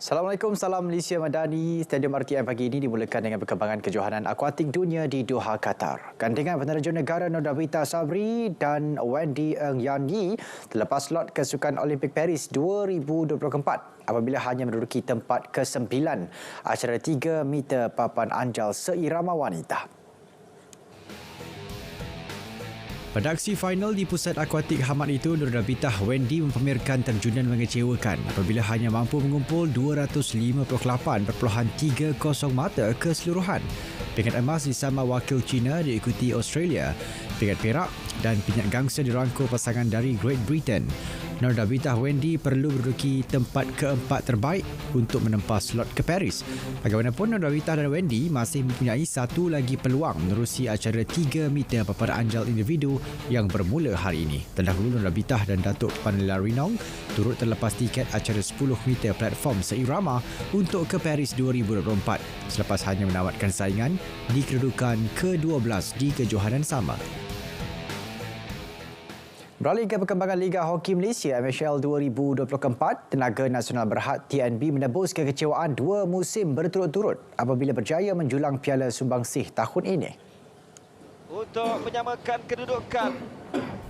Assalamualaikum, salam Malaysia Madani. Stadium RTM pagi ini dimulakan dengan perkembangan kejohanan akuatik dunia di Doha, Qatar. Gandingan penerjun negara Nordavita Sabri dan Wendy Ng Yan Yi terlepas slot ke Sukan Olimpik Paris 2024 apabila hanya menduduki tempat ke-9 acara 3 meter papan anjal seirama wanita. Pada aksi final di pusat akuatik Hamad itu, Nordavita Wendy mempamerkan terjunan mengecewakan apabila hanya mampu mengumpul 258.30 mata keseluruhan. Pingat emas disama wakil China diikuti Australia, pingat perak dan pingat gangsa dirangkul pasangan dari Great Britain. Nordavita Wendy perlu menduduki tempat keempat terbaik untuk menempa slot ke Paris. Bagaimanapun, Nordavita dan Wendy masih mempunyai satu lagi peluang menerusi acara 3 meter papan anjal individu yang bermula hari ini. Terdahulu, Nordavita dan Datuk Panela Rinong turut terlepas tiket acara 10 meter platform seirama untuk ke Paris 2024 selepas hanya menamatkan saingan di kedudukan ke-12 di kejohanan sama. Beralih ke perkembangan Liga Hoki Malaysia MHL 2024, Tenaga Nasional Berhad TNB menebus kekecewaan 2 musim berturut-turut apabila berjaya menjulang Piala Sumbangsih tahun ini. Untuk menyamakan kedudukan,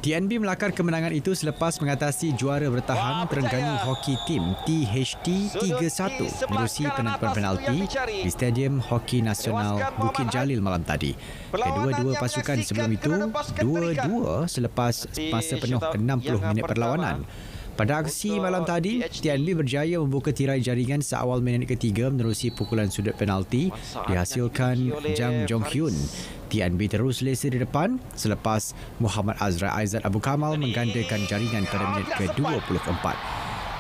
TNB melakar kemenangan itu selepas mengatasi juara bertahan Terengganu Hoki Team THT 3-1 menerusi penentuan penalti di Stadium Hoki Nasional Bukit Jalil malam tadi. Kedua-dua pasukan sebelum itu 2-2 selepas masa penuh 60 minit perlawanan. Pada aksi malam tadi, TNB berjaya membuka tirai jaringan seawal minit ketiga menerusi pukulan sudut penalti dihasilkan Jang Jong Hyun. TNB terus selesa di depan selepas Muhammad Azra Aizat Abu Kamal menggandakan jaringan pada minit ke-24.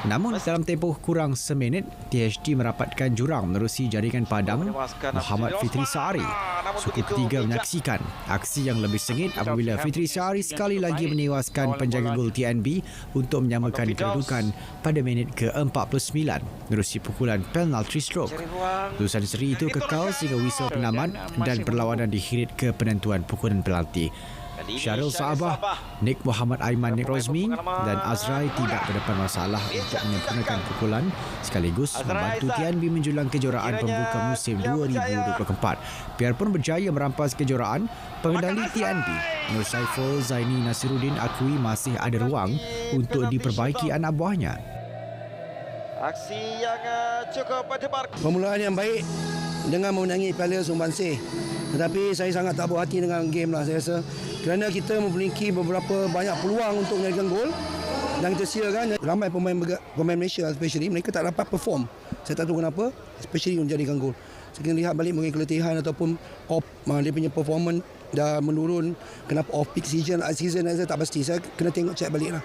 Namun dalam tempoh kurang seminit, THT merapatkan jurang menerusi jaringan padang Muhammad Fitri Sa'ari. Suku ketiga menyaksikan aksi yang lebih sengit apabila Fitri Sa'ari sekali lagi menewaskan penjaga gol TNB untuk menyamakan kedudukan pada minit ke-49 menerusi pukulan penalti stroke. Lulusan seri itu kekal sehingga whistle penamat dan perlawanan dikhirit ke penentuan pukulan penalti. Syarul Saabah, Nik Muhammad Aiman Nik Rozmi dan Azrai tidak berdepan masalah untuk menyempurnakan pukulan sekaligus membantu TNB menjulang kejuaraan pembuka musim 2024. Biarpun berjaya merampas kejuaraan, pengendali TNB, Nur Saiful Zaini Nasiruddin akui masih ada ruang untuk diperbaiki anak buahnya. aksi yang cukup berdebar. Permulaan yang baik dengan memenangi Piala Sumbangsih. Tetapi saya sangat tak puas hati dengan game lah saya rasa. Kerana kita memiliki beberapa banyak peluang untuk menyalurkan gol dan kita siakan ramai pemain Malaysia especially mereka tak dapat perform. Saya tak tahu kenapa, especially menjadikan gol. Saya kena lihat balik mungkin keletihan ataupun off dia punya performance dah menurun. Kenapa off peak season saya tak pasti. Saya kena tengok check balik lah.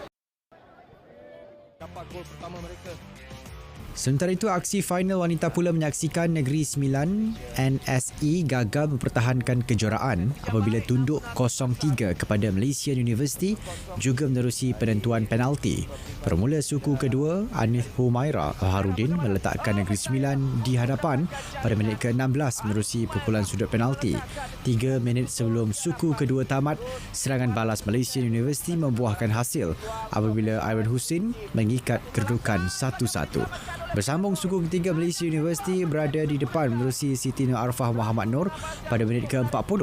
Dapat gol pertama mereka. Sementara itu, aksi final wanita pula menyaksikan Negeri Sembilan NSE gagal mempertahankan kejuaraan apabila tunduk 0-3 kepada Malaysian University juga menerusi penentuan penalti. Bermula suku kedua, Anith Humaira Harudin meletakkan Negeri Sembilan di hadapan pada minit ke-16 menerusi pukulan sudut penalti. 3 minit sebelum suku kedua tamat, serangan balas Malaysian University membuahkan hasil apabila Iwan Husin mengikat kedudukan 1-1. Bersambung, suku ketiga Malaysia University berada di depan menerusi Siti Nur Arfah Muhammad Nur pada minit ke-40.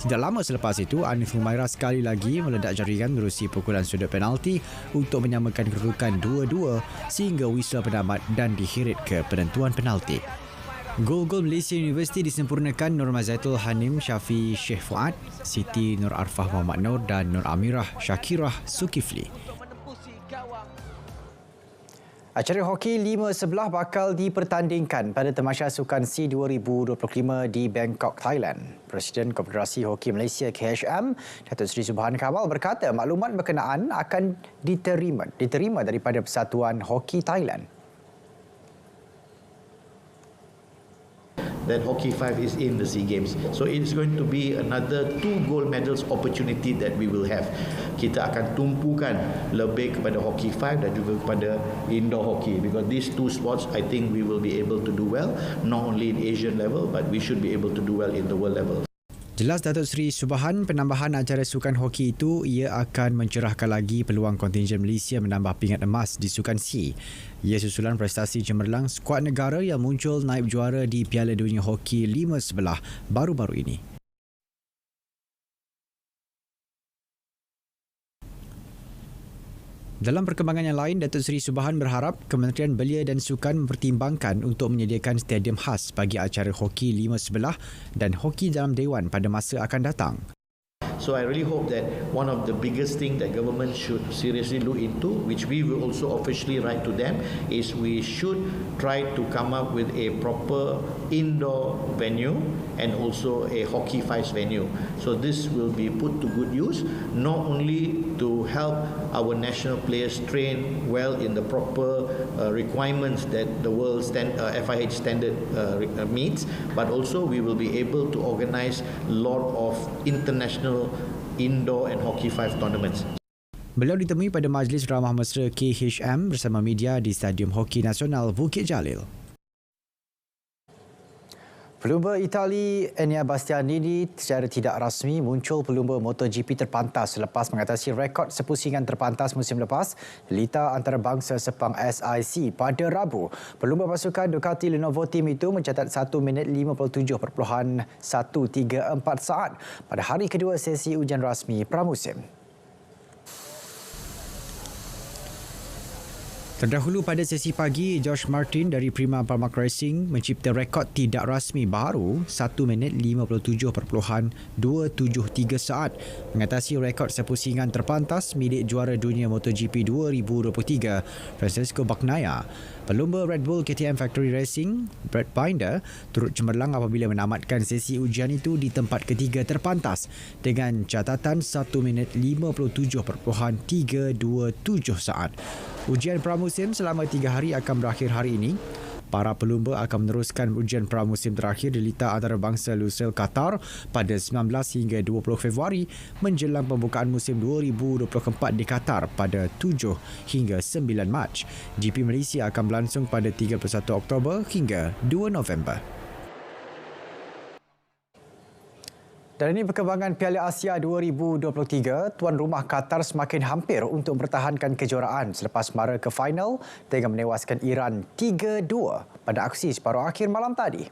Tidak lama selepas itu, Anif Humaira sekali lagi meledak jaringan menerusi pukulan sudut penalti untuk menyamakan kedudukan 2-2 sehingga whistle penamat dan dikhirit ke penentuan penalti. Gol-gol Malaysia University disempurnakan Nur Mazaitul Hanim Syafi Syekh Fuad, Siti Nur Arfah Muhammad Nur dan Nur Amirah Syakirah Zulkifli. Acara hoki 5 sebelah bakal dipertandingkan pada Tamasya Sukan SEA 2025 di Bangkok, Thailand. Presiden Konfederasi Hoki Malaysia KHM, Datuk Seri Subhan Kamal berkata maklumat berkenaan akan diterima daripada Persatuan Hoki Thailand. That Hockey 5 is in the SEA Games. So it's going to be another 2 gold medals opportunity that we will have. Kita akan tumpukan lebih kepada Hockey 5 dan juga kepada indoor hockey because these two sports I think we will be able to do well not only in Asian level but we should be able to do well in the world level. Jelas Datuk Seri Subhan, penambahan acara sukan hoki itu ia akan mencerahkan lagi peluang kontingen Malaysia menambah pingat emas di sukan C. Ia susulan prestasi cemerlang skuad negara yang muncul naib juara di Piala Dunia Hoki 5 sebelah baru-baru ini. Dalam perkembangan yang lain, Datuk Seri Subhan berharap Kementerian Belia dan Sukan mempertimbangkan untuk menyediakan stadium khas bagi acara hoki 5 sebelah dan hoki dalam dewan pada masa akan datang. So I really hope that one of the biggest thing that government should seriously look into, which we will also officially write to them, is we should try to come up with a proper indoor venue and also a hockey fives venue. So this will be put to good use, not only to help our national players train well in the proper requirements that the world FIH standard meets, but also we will be able to organize a lot of international indoor and hockey five tournaments. Beliau ditemui pada Majlis Ramah Mesra KHM bersama media di Stadium Hoki Nasional Bukit Jalil. Pelumba Itali Enea Bastianini secara tidak rasmi muncul pelumba MotoGP terpantas selepas mengatasi rekod sepusingan terpantas musim lepas Liga Antarabangsa Sepang SIC pada Rabu. Pelumba pasukan Ducati Lenovo Team itu mencatat 1 minit 57.134 saat pada hari kedua sesi ujian rasmi pramusim. Terdahulu pada sesi pagi, George Martin dari Prima Pramac Racing mencipta rekod tidak rasmi baru 1 minit 57.273 saat mengatasi rekod sepusingan terpantas milik juara dunia MotoGP 2023 Francesco Bagnaia. Pelumba Red Bull KTM Factory Racing, Brad Binder, turut cemerlang apabila menamatkan sesi ujian itu di tempat ketiga terpantas dengan catatan 1 minit 57.327 saat. Ujian pramusim selama 3 hari akan berakhir hari ini. Para pelumba akan meneruskan ujian pramusim terakhir di Liga Antarabangsa Lusail Qatar pada 19 hingga 20 Februari menjelang pembukaan musim 2024 di Qatar pada 7 hingga 9 Mac. GP Malaysia akan berlangsung pada 31 Oktober hingga 2 November. Dan ini perkembangan Piala Asia 2023. Tuan rumah Qatar semakin hampir untuk mempertahankan kejuaraan selepas mara ke final dengan menewaskan Iran 3-2 pada aksi separuh akhir malam tadi.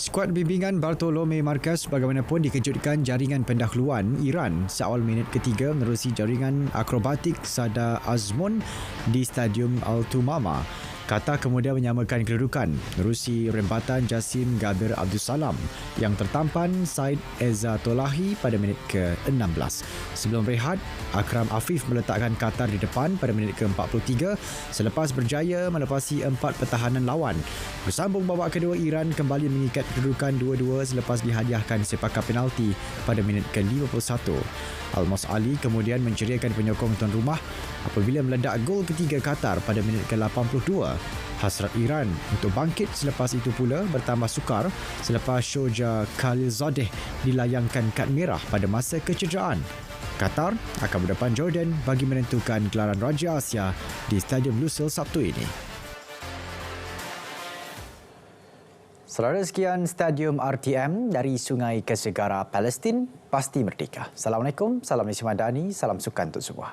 Skuad bimbingan Bartolome Marquez bagaimanapun dikejutkan jaringan pendahuluan Iran seawal minit ketiga menerusi jaringan akrobatik Sada Azmoun di Stadium Al-Tumama. Qatar kemudian menyamakan kedudukan menerusi rembatan Jasim Gadir Abdul Salam yang tertampan Said Ezzatullahi pada minit ke-16. Sebelum rehat, Akram Afif meletakkan Qatar di depan pada minit ke-43 selepas berjaya melepasi 4 pertahanan lawan. Bersambung babak kedua, Iran kembali mengikat kedudukan 2-2 selepas dihadiahkan sepakan penalti pada minit ke-51. Almos Ali kemudian menceriakan penyokong tuan rumah apabila meledak gol ketiga Qatar pada minit ke-82. Hasrat Iran untuk bangkit selepas itu pula bertambah sukar selepas Shoja Khalilzadeh dilayangkan kad merah pada masa kecederaan. Qatar akan berdepan Jordan bagi menentukan gelaran Raja Asia di Stadium Lusail Sabtu ini. Saudara, sekian Stadium RTM dari Sungai ke Segara Palestin pasti merdeka. Assalamualaikum, salam Malaysia Madani, salam sukan untuk semua.